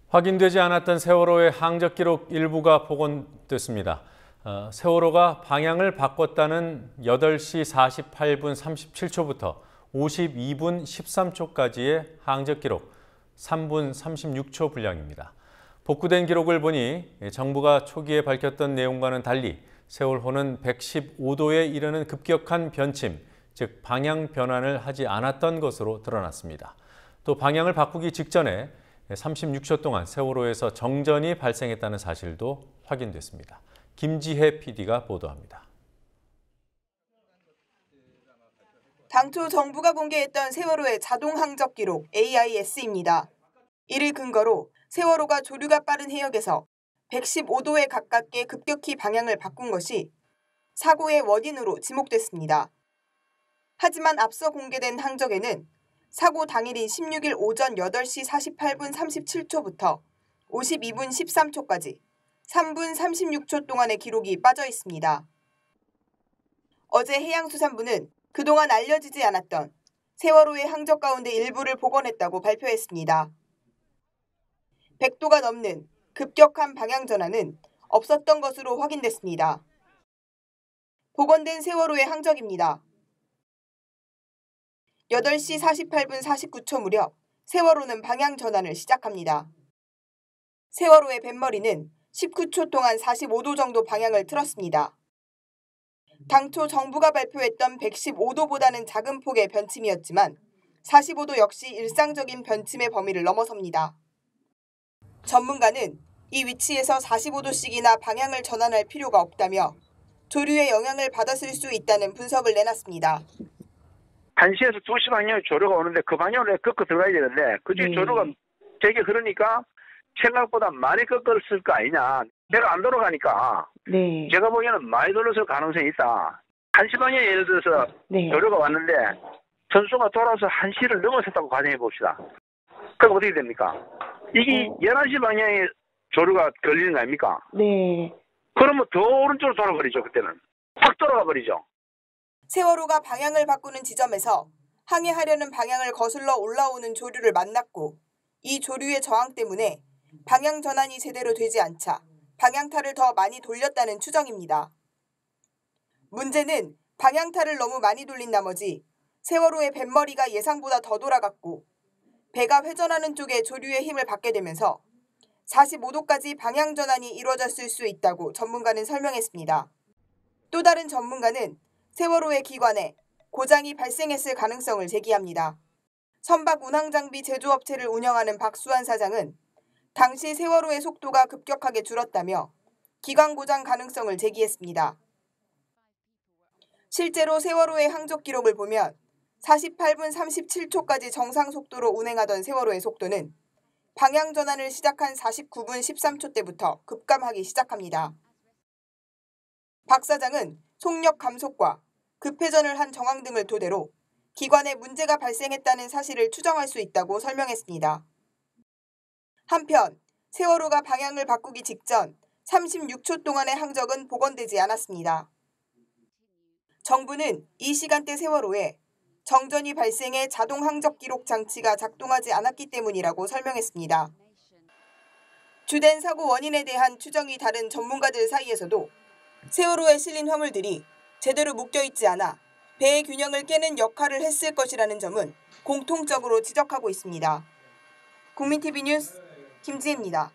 확인되지 않았던 세월호의 항적 기록 일부가 복원됐습니다. 세월호가 방향을 바꿨다는 8시 48분 37초부터 52분 13초까지의 항적 기록 3분 36초 분량입니다. 복구된 기록을 보니 정부가 초기에 밝혔던 내용과는 달리 세월호는 115도에 이르는 급격한 변침, 즉 방향 변환을 하지 않았던 것으로 드러났습니다. 또 방향을 바꾸기 직전에 36초 동안 세월호에서 정전이 발생했다는 사실도 확인됐습니다. 김지혜 PD가 보도합니다. 당초 정부가 공개했던 세월호의 자동 항적 기록 AIS입니다. 이를 근거로 세월호가 조류가 빠른 해역에서 115도에 가깝게 급격히 방향을 바꾼 것이 사고의 원인으로 지목됐습니다. 하지만 앞서 공개된 항적에는 사고 당일인 16일 오전 8시 48분 37초부터 52분 13초까지 3분 36초 동안의 기록이 빠져 있습니다. 어제 해양수산부는 그동안 알려지지 않았던 세월호의 항적 가운데 일부를 복원했다고 발표했습니다. 100도가 넘는 급격한 방향 전환은 없었던 것으로 확인됐습니다. 복원된 세월호의 항적입니다. 8시 48분 49초 무렵 세월호는 방향 전환을 시작합니다. 세월호의 뱃머리는 19초 동안 45도 정도 방향을 틀었습니다. 당초 정부가 발표했던 115도보다는 작은 폭의 변침이었지만 45도 역시 일상적인 변침의 범위를 넘어섭니다. 전문가는 이 위치에서 45도씩이나 방향을 전환할 필요가 없다며 조류에 영향을 받았을 수 있다는 분석을 내놨습니다. 1시에서 2시 방향에 조류가 오는데 그 방향으로 꺾어 들어가야 되는데 그중에 조류가 되게 흐르니까 생각보다 많이 꺾었을 거 아니냐. 배가 안 돌아가니까 제가 보기에는 많이 돌았을 가능성이 있다. 1시 방향에 예를 들어서 조류가 왔는데 선수가 돌아서 1시를 넘어섰다고 가정해 봅시다. 그럼 어떻게 됩니까? 이게 11시 방향에 조류가 걸리는 거 아닙니까? 네. 그러면 더 오른쪽으로 돌아버리죠. 그때는. 확 돌아가 버리죠. 세월호가 방향을 바꾸는 지점에서 항해하려는 방향을 거슬러 올라오는 조류를 만났고 이 조류의 저항 때문에 방향 전환이 제대로 되지 않자 방향타를 더 많이 돌렸다는 추정입니다. 문제는 방향타를 너무 많이 돌린 나머지 세월호의 뱃머리가 예상보다 더 돌아갔고 배가 회전하는 쪽에 조류의 힘을 받게 되면서 45도까지 방향 전환이 이루어졌을 수 있다고 전문가는 설명했습니다. 또 다른 전문가는 세월호의 기관에 고장이 발생했을 가능성을 제기합니다. 선박 운항장비 제조업체를 운영하는 박수환 사장은 당시 세월호의 속도가 급격하게 줄었다며 기관 고장 가능성을 제기했습니다. 실제로 세월호의 항적 기록을 보면 48분 37초까지 정상 속도로 운행하던 세월호의 속도는 방향 전환을 시작한 49분 13초 때부터 급감하기 시작합니다. 박 사장은 속력 감속과 급회전을 한 정황 등을 토대로 기관에 문제가 발생했다는 사실을 추정할 수 있다고 설명했습니다. 한편 세월호가 방향을 바꾸기 직전 36초 동안의 항적은 복원되지 않았습니다. 정부는 이 시간대 세월호에 정전이 발생해 자동 항적 기록 장치가 작동하지 않았기 때문이라고 설명했습니다. 주된 사고 원인에 대한 추정이 다른 전문가들 사이에서도 세월호에 실린 화물들이 제대로 묶여있지 않아 배의 균형을 깨는 역할을 했을 것이라는 점은 공통적으로 지적하고 있습니다. 국민TV 뉴스 김지혜입니다.